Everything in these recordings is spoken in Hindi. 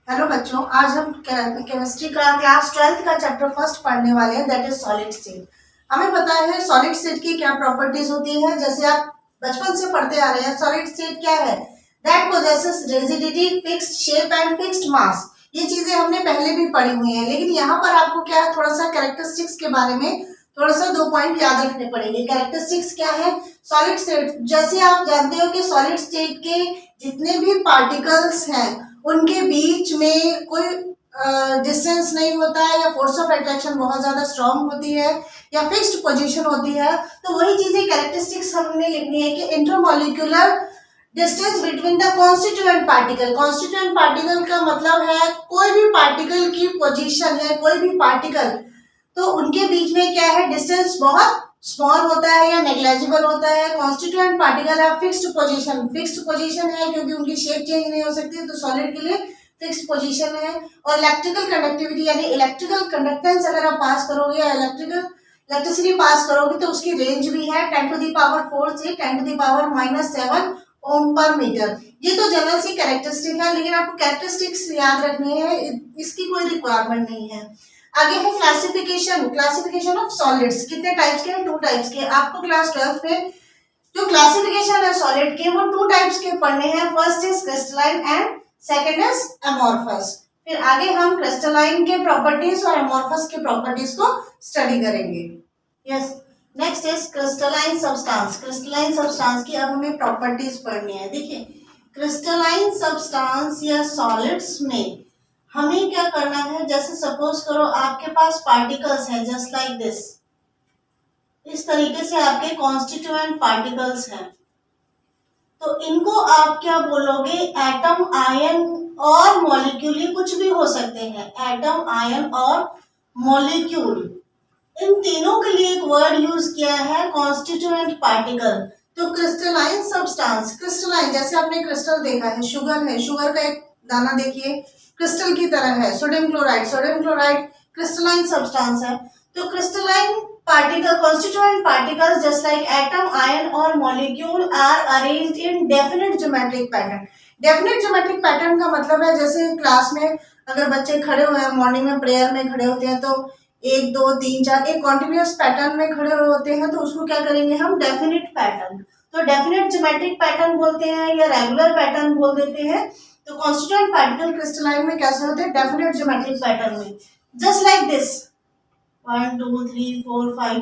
हेलो बच्चों, आज हम केमिस्ट्री का क्लास 12th का चैप्टर फर्स्ट पढ़ने वाले हैं, दैट इज सॉलिड स्टेट। हमें पता है सॉलिड स्टेट की क्या प्रॉपर्टीज होती है। जैसे आप बचपन से पढ़ते आ रहे हैं, सॉलिड स्टेट क्या है? That possesses rigidity, fixed shape and fixed mass. ये चीजें हमने पहले भी पढ़ी हुई हैं, लेकिन यहाँ पर आपको क्या है, थोड़ा सा कैरेक्टरिस्टिक्स के बारे में थोड़ा सा 2 पॉइंट याद रखने पड़ेंगे। कैरेक्टरिस्टिक्स क्या है सॉलिड स्टेट? जैसे आप जानते हो कि सॉलिड स्टेट के जितने भी पार्टिकल्स हैं उनके बीच में कोई डिस्टेंस नहीं होता है, या फोर्स ऑफ अट्रैक्शन बहुत ज्यादा स्ट्रांग होती है, या फिक्स्ड पोजीशन होती है। तो वही चीजें कैरेक्टरिस्टिक्स हमने लिखनी है कि intermolecular distance between the constituent particle. Constituent particle का मतलब है कोई भी पार्टिकल की पोजीशन है, कोई भी पार्टिकल, तो उनके बीच में क्या है, डिस्टेंस बहुत स्मॉल होता है या नेग्लेजिबल होता है। कॉन्स्टिट्यूएंट पार्टिकल है फिक्स्ड पोजीशन, फिक्स्ड पोजीशन है क्योंकि उनकी शेप चेंज नहीं हो सकती, तो सॉलिड के लिए फिक्स्ड पोजीशन है। और इलेक्ट्रिकल कंडक्टिविटी यानी इलेक्ट्रिकल कंडक्टेंस अगर आप पास करोगे या इलेक्ट्रिसिटी पास करोगे तो उसकी रेंज भी है 10⁴ से 10⁻⁻7 ओम पर मीटर। ये तो जनरल सी कैरेक्टरिस्टिक है, लेकिन आपको कैरेक्टरिस्टिक्स याद रखनी है, इसकी कोई रिक्वायरमेंट नहीं है। आगे है क्लासिफिकेशन ऑफ सॉलिड्स। कितने टाइप्स के हैं? 2 टाइप्स के। आपको क्लास 12 में जो क्लासिफिकेशन है सॉलिड के वो 2 टाइप्स के पढ़ने हैं। First is crystalline and second is amorphous. फिर आगे हम क्रिस्टलाइन के प्रॉपर्टीज और अमोर्फस के प्रॉपर्टीज को स्टडी करेंगे। Yes, next is crystalline substance. Crystalline substance की अब हमें प्रॉपर्टीज पढ़नी है। देखिए, क्रिस्टलाइन सब्सटेंस या सॉलिड्स में हमें क्या करना है, जैसे सपोज करो आपके पास पार्टिकल्स हैं जस्ट लाइक दिस, इस तरीके से आपके कॉन्स्टिट्यूएंट पार्टिकल्स हैं, तो इनको आप क्या बोलोगे? एटम, आयन और मॉलिक्यूल, कुछ भी हो सकते हैं। एटम, आयन और मॉलिक्यूल, इन तीनों के लिए एक वर्ड यूज किया है, कॉन्स्टिट्यूएंट पार्टिकल। तो क्रिस्टलाइन सब्सटेंस, क्रिस्टलाइन जैसे आपने क्रिस्टल देखा है, शुगर है, शुगर का एक दाना देखिए क्रिस्टल की तरह है। सोडियम क्लोराइड क्रिस्टलाइन सब्सटेंस है। तो crystalline particle, constituent particles just like atom, ion or molecule are arranged in definite geometric pattern. definite geometric pattern का मतलब है, जैसे क्लास में अगर बच्चे खड़े हुए हैं, मॉर्निंग में प्रेयर में खड़े होते हैं, तो 1 2 3 4 एक कॉन्टिन्यूस पैटर्न में खड़े हुए होते हैं, तो उसको क्या करेंगे हम? Definite pattern. तो डेफिनेट ज्योमेट्रिक पैटर्न बोलते हैं या रेगुलर पैटर्न बोल देते हैं। तो कॉन्स्टिट्यूएंट पार्टिकल क्रिस्टलाइन में कैसे होते हैं? डेफिनेट ज्योमेट्रिक पैटर्न में, जस्ट लाइक दिस 1 2 3 4 5।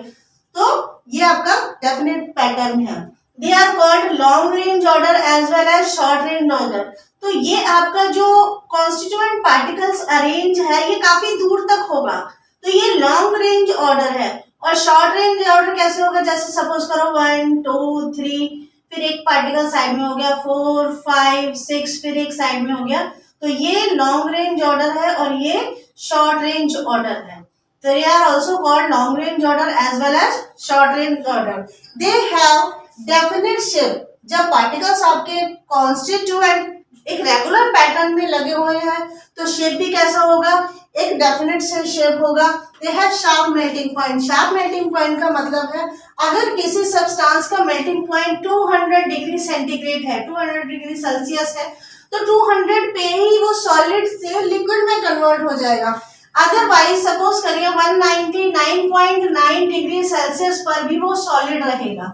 तो ये आपका डेफिनेट पैटर्न है। They are called long range order as well as short range order. तो ये आपका जो कॉन्स्टिट्यूएंट पार्टिकल्स अरेंज है ये काफी दूर तक होगा, तो ये लॉन्ग रेंज ऑर्डर है। और शॉर्ट रेंज ऑर्डर कैसे होगा? जैसे सपोज करो 1 2 3, फिर एक पार्टिकल साइड में हो गया, 4 5 6, फिर एक साइड में हो गया, तो ये लॉन्ग रेंज ऑर्डर है और ये शॉर्ट रेंज ऑर्डर है। They are also called long range order as well as short range order. They have definite shape. जब पार्टिकल्स आपके कॉन्स्टिट्यूएंट एक रेगुलर पैटर्न में लगे हुए हैं तो शेप भी कैसा होगा? एक डेफिनेट से शेप होगा। They have sharp melting point. Sharp melting point का मतलब है अगर किसी सब्सटेंस का मेल्टिंग पॉइंट 200 डिग्री सेंटीग्रेड है, 200 डिग्री सेल्सियस है, तो 200 पे ही वो सॉलिड से लिक्विड में कन्वर्ट हो जाएगा। अदरवाइज सपोज करिए 199.9 डिग्री सेल्सियस पर भी वो सॉलिड रहेगा।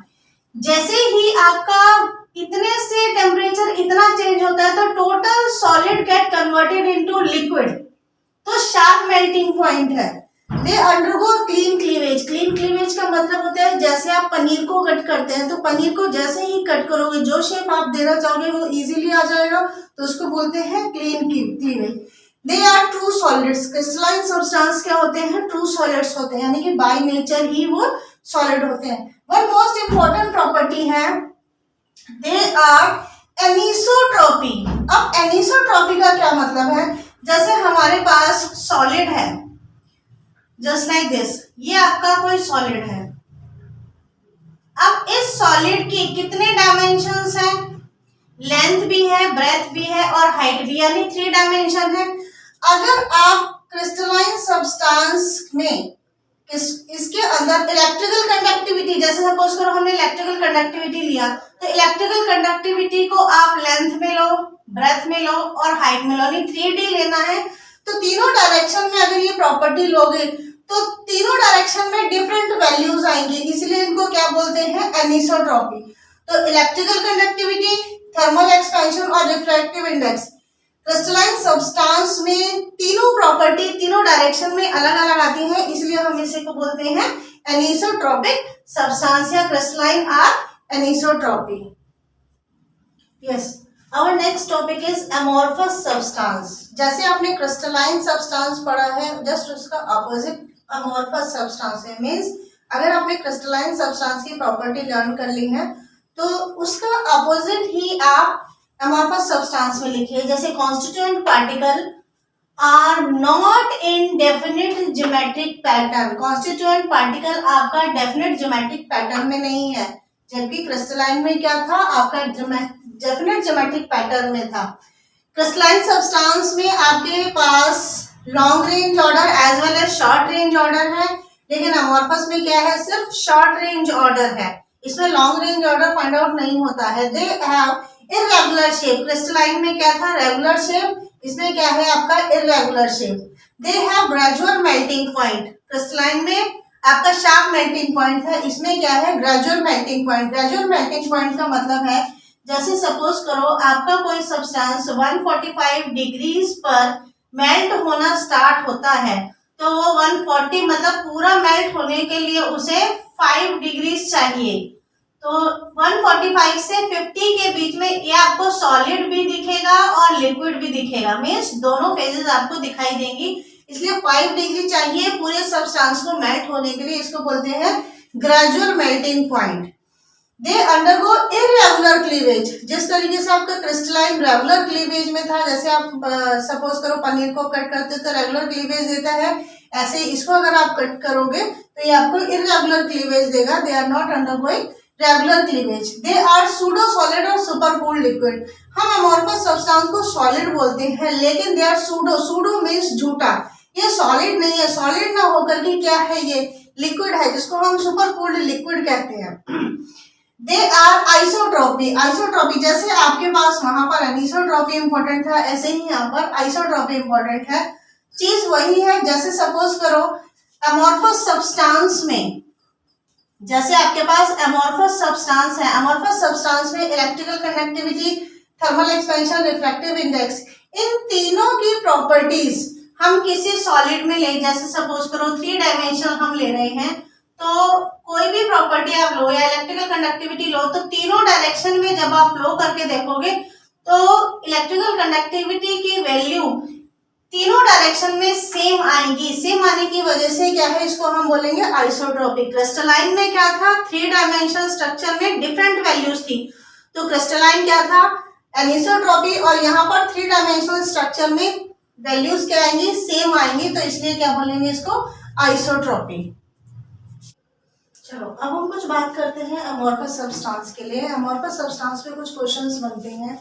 जैसे ही आपका इतने से टेम्परेचर इतना चेंज होता है तो total solid get converted into liquid. तो शार्प मेल्टिंग पॉइंट है। They undergo clean cleavage. Clean cleavage का मतलब होता है जैसे आप पनीर को कट करते हैं, तो पनीर को जैसे ही कट करोगे जो शेप आप देना चाहोगे वो इजीली आ जाएगा, तो उसको बोलते हैं clean cleavage. They are true solids. Crystalline substance क्या होते हैं? ट्रू सॉलिड्स होते हैं, यानी कि बाय नेचर ही वो सॉलिड होते हैं। वन मोस्ट इंपॉर्टेंट प्रॉपर्टी है, दे आर एनिसोट्रॉपी। अब एनिसोट्रॉपी का क्या मतलब है? जैसे हमारे पास सॉलिड है जस्ट लाइक दिस, ये आपका कोई सॉलिड है। अब इस सॉलिड की कितने डायमेंशंस हैं? लेंथ भी है, ब्रेथ भी है और हाइट भी, यानी 3 डायमेंशन है। अगर आप क्रिस्टलाइन सब्सटेंस में इसके अंदर इलेक्ट्रिकल कंडक्टिविटी, जैसे सपोज करो हमने इलेक्ट्रिकल कंडक्टिविटी लिया, तो इलेक्ट्रिकल कंडक्टिविटी को आप लेंथ में लो, ब्रेथ में लो और हाइट में लो, 3D लेना है। तो तीनों डायरेक्शन में अगर ये प्रॉपर्टी लोगे तो तीनों डायरेक्शन में डिफरेंट वैल्यूज आएंगे, इसलिए इनको क्या बोलते हैं, एनिसोट्रॉपी। तो इलेक्ट्रिकल कंडक्टिविटी, थर्मल एक्सपेंशन और रिफ्रैक्टिव इंडेक्स, क्रिस्टलाइन सब्सटेंस में तीनों प्रॉपर्टी तीनों डायरेक्शन में अलग अलग आती है, इसलिए हम इसे को बोलते हैं एनिसोट्रॉपिक सब्सटेंस या crystalline or anisotropy. Yes, our next topic is amorphous substance. जैसे आपने क्रिस्टलाइन सब्सटेंस पढ़ा है, जस्ट उसका अपोजिट अमोर्फस सब्सटेंस है। मींस अगर आपने क्रिस्टलाइन सब्सटेंस की प्रॉपर्टी लर्न कर ली है तो उसका अपोजिट ही आप अमोर्फस सब्सटेंस में लिखिए। जैसे constituent particle are not in definite geometric pattern, constituent particle आपका डेफिनेट ज्योमेट्रिक पैटर्न में नहीं है, जबकि क्रिस्टलाइन में क्या था, आपका डेफिनेट ज्योमेट्रिक पैटर्न में था। क्रिस्टलाइन सब्सटेंस में आपके पास long range order as well as short range order है, लेकिन अमोर्फस में क्या है, सिर्फ शॉर्ट रेंज ऑर्डर है, इसमें long range order find out नहीं होता है। They have irregular shape, crystalline में क्या था, रेगुलर शेप, इसमें क्या है आपका irregular shape. They have gradual melting point, crystalline में आपका शार्प मेल्टिंग पॉइंट है, इसमें क्या है, gradual melting point. Gradual melting point का मतलब है, जैसे सपोज करो आपका कोई सब्सटेंस 145 डिग्रीज पर मेल्ट होना स्टार्ट होता है, तो वो 140 मतलब पूरा मेल्ट होने के लिए उसे 5 डिग्रीज चाहिए। तो 145 से 50 के बीच में ये आपको सॉलिड भी दिखेगा और लिक्विड भी दिखेगा, मीन्स दोनों फेजेस आपको दिखाई देंगी, इसलिए 5 डिग्री चाहिए पूरे सब्सटेंस को मेल्ट होने के लिए, इसको बोलते हैं gradual melting point. They undergo irregular cleavage, जिस तरीके से आपका क्रिस्टलाइन रेगुलर क्लीवेज में था, जैसे आप सपोज करो पनीर को कट करते तो रेगुलर क्लीवेज देता है, ऐसे इसको अगर आप कट करोगे तो ये आपको इरेगुलर क्लीवेज देगा। They are not undergoing regular cleavage. They are pseudo solid और सुपर कूल्ड लिक्विड। हम अमोर्फस सब्सटेंस को सॉलिड बोलते हैं, लेकिन they are pseudo, pseudo means झूठा, ये सॉलिड नहीं है, सॉलिड ना होकर के क्या है, ये लिक्विड है, जिसको हम सुपर कूल्ड लिक्विड कहते हैं। दे आर आइसोट्रॉपी, आइसोट्रॉपी जैसे आपके पास वहां पर एनिसोट्रॉपी इंपॉर्टेंट था, ऐसे ही यहाँ पर आइसोट्रॉपी इंपॉर्टेंट है। चीज वही है, जैसे सपोज करो अमोर्फस सब्सटेंस में, जैसे आपके पास अमोर्फस सब्सटेंस है, अमोर्फस सब्सटेंस में electrical conductivity, thermal expansion, refractive index, इन तीनों की प्रॉपर्टीज हम किसी सॉलिड में ले, जैसे सपोज करो 3 डायमेंशन हम ले रहे हैं, तो कोई भी प्रॉपर्टी आप लो या इलेक्ट्रिकल कंडक्टिविटी लो, तो तीनों डायरेक्शन में जब आप फ्लो करके देखोगे तो इलेक्ट्रिकल कंडक्टिविटी की वैल्यू तीनों डायरेक्शन में सेम आएंगी। सेम आने की वजह से क्या है, इसको हम बोलेंगे आइसोट्रोपिक। क्रिस्टलाइन में क्या था, 3 डायमेंशन स्ट्रक्चर में डिफरेंट वैल्यूज थी, तो क्रिस्टलाइन क्या था, एनिसोट्रोपी, और यहाँ पर 3 डायमेंशनल स्ट्रक्चर में वैल्यूज क्या आएंगी, सेम आएंगी, तो इसलिए क्या बोलेंगे इसको, आइसोट्रोपी। चलो अब हम कुछ बात करते हैं अमोर्फस सब्सटेंस के लिए। अमोर्फस सब्सटेंस में कुछ क्वेश्चंस बनते हैं,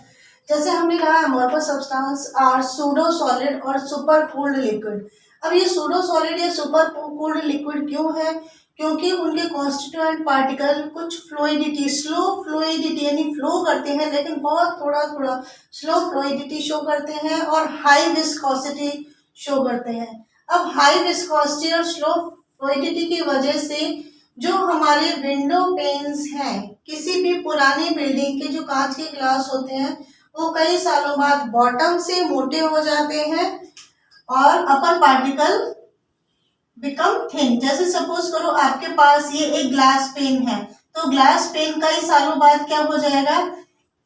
जैसे हमने कहा amorphous substance are pseudo solid और सुपर कूल्ड लिक्विड। अब ये सूडो सॉलिड या सुपर कूल्ड लिक्विड क्यों है, क्योंकि उनके कॉन्स्टिट्यूएंट पार्टिकल कुछ फ्लूइडिटी, स्लो फ्लूइडिटी यानी फ्लो करते हैं, लेकिन बहुत थोड़ा थोड़ा स्लो फ्लूइडिटी शो करते हैं और हाई विस्कोसिटी शो करते हैं। अब हाई विस्कोसिटी और स्लो फ्लूइडिटी की वजह से जो हमारे विंडो पेन्स हैं, किसी भी पुरानी बिल्डिंग के जो कांच के ग्लास होते हैं, वो कई सालों बाद बॉटम से मोटे हो जाते हैं और अपर पार्टिकल बिकम थिन। जैसे सपोज करो आपके पास ये एक ग्लास पेन है, तो ग्लास पेन कई सालों बाद क्या हो जाएगा,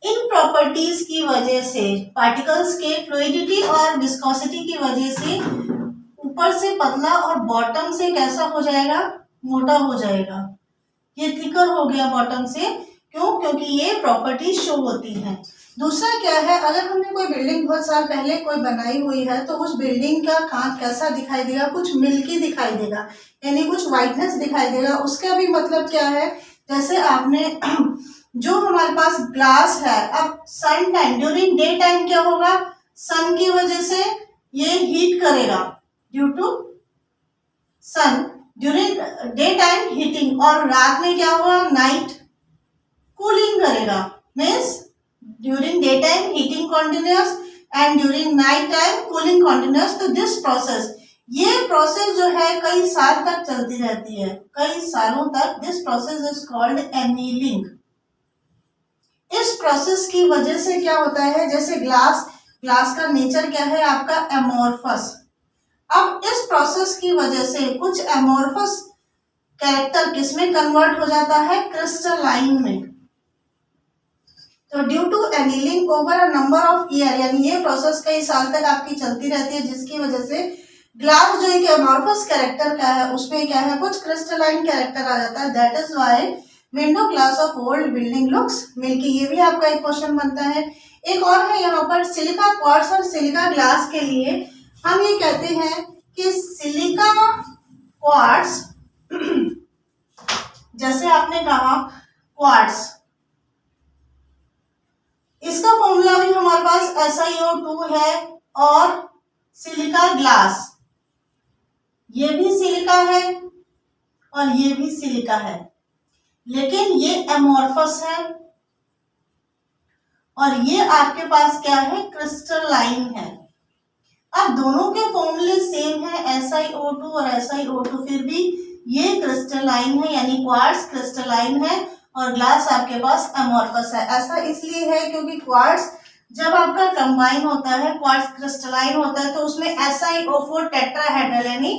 इन प्रॉपर्टीज की वजह से, पार्टिकल्स के फ्लूइडिटी और विस्कोसिटी की वजह से ऊपर से पतला और बॉटम से कैसा हो जाएगा, मोटा हो जाएगा। ये थिकर हो गया बॉटम से, क्यों, क्योंकि ये प्रॉपर्टीज शो होती हैं। दूसरा क्या है, अगर हमने कोई बिल्डिंग बहुत साल पहले कोई बनाई हुई है, तो उस बिल्डिंग का कांच कैसा दिखाई देगा, कुछ मिल्की दिखाई देगा, यानी कुछ वाइटनेस दिखाई देगा। उसका भी मतलब क्या है, जैसे आपने जो हमारे पास ग्लास है, अब sun time during day time क्या होगा, सन की वजह से ये हीट करेगा, due to sun during day time heating, और रात में क्या होगा, नाइट कूलिंग करेगा, means during day time heating continues and during night time cooling continues. तो दिस प्रोसेस, ये प्रोसेस जो है कई साल तक चलती रहती है, कई सालों तक। This process is called annealing. इस प्रोसेस की वजह से क्या होता है, जैसे ग्लास का नेचर क्या है आपका, एमोर्फस। अब इस प्रोसेस की वजह से कुछ एमोर्फस कैरेक्टर किसमें कन्वर्ट हो जाता है, क्रिस्टलाइन में। तो due to annealing over a number of year, यानी ये प्रोसेस कई साल तक आपकी चलती रहती है, जिसकी वजह से ग्लास जो एक एमोर्फस कैरेक्टर का है उसमें क्या है, कुछ क्रिस्टलाइन कैरेक्टर आ जाता है। That is why window glass of old building looks milky. ये भी आपका एक क्वेश्चन बनता है। एक और है यहाँ पर सिलिका क्वार्ट्ज और सिलिका ग्लास के लिए हम ये कहते हैं कि सिलिका क्वार्ट्ज, जैसे आपने कहा क्वार्ट्ज, इसका फॉर्मूला भी हमारे पास SiO2 है। और सिलिका ग्लास, ये भी सिलिका है और ये भी सिलिका है, लेकिन ये एमोर्फस है और ये आपके पास क्या है, क्रिस्टलाइन है। अब दोनों के फॉर्मूले सेम है, SiO2 और SiO2, फिर भी ये क्रिस्टलाइन है, यानी क्वार्ट्ज क्रिस्टलाइन है और ग्लास आपके पास एमोर्फस है। ऐसा इसलिए है क्योंकि क्वार्ट्ज जब आपका कंबाइन होता है, क्वार्ट्ज क्रिस्टलाइन होता है, तो उसमें SiO4 टेट्राहेड्रल यानी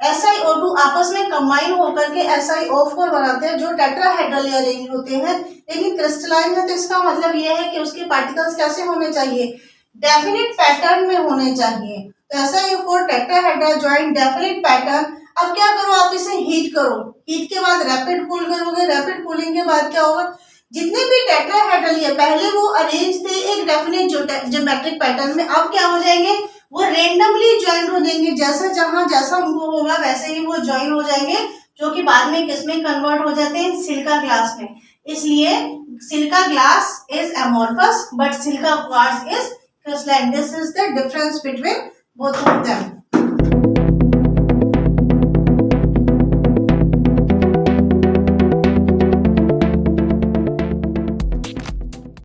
SiO2 आपस में कंबाइन होकर के SiO4 बनाते हैं, जो टेट्राहेड्रल अरेंज होते हैं। लेकिन क्रिस्टलाइन है तो इसका मतलब यह है कि उसके पार्टिकल्स कैसे होने चाहिए, डेफिनिट पैटर्न में होने चाहिए। तो SiO4 tetrahedral join definite pattern. अब क्या करो, आप इसे हीट करो, हीट के बाद रैपिड कूल करोगे, रैपिड कूलिंग के बाद क्या होगा, जितने भी टेट्राहेड्रल है पहले वो अरेंज थे एक डेफिनेट ज्योमेट्रिक पैटर्न में, अब क्या हो जाएंगे, वो रेंडमली ज्वाइन हो जाएंगे। जैसा जहां जैसा उनको होगा वैसे ही वो ज्वाइन हो जाएंगे, जो कि बाद में किसमें कन्वर्ट हो जाते हैं, सिलिका ग्लास में। इसलिए silica glass is amorphous but silica quartz is crystalline. This is the difference between both of them.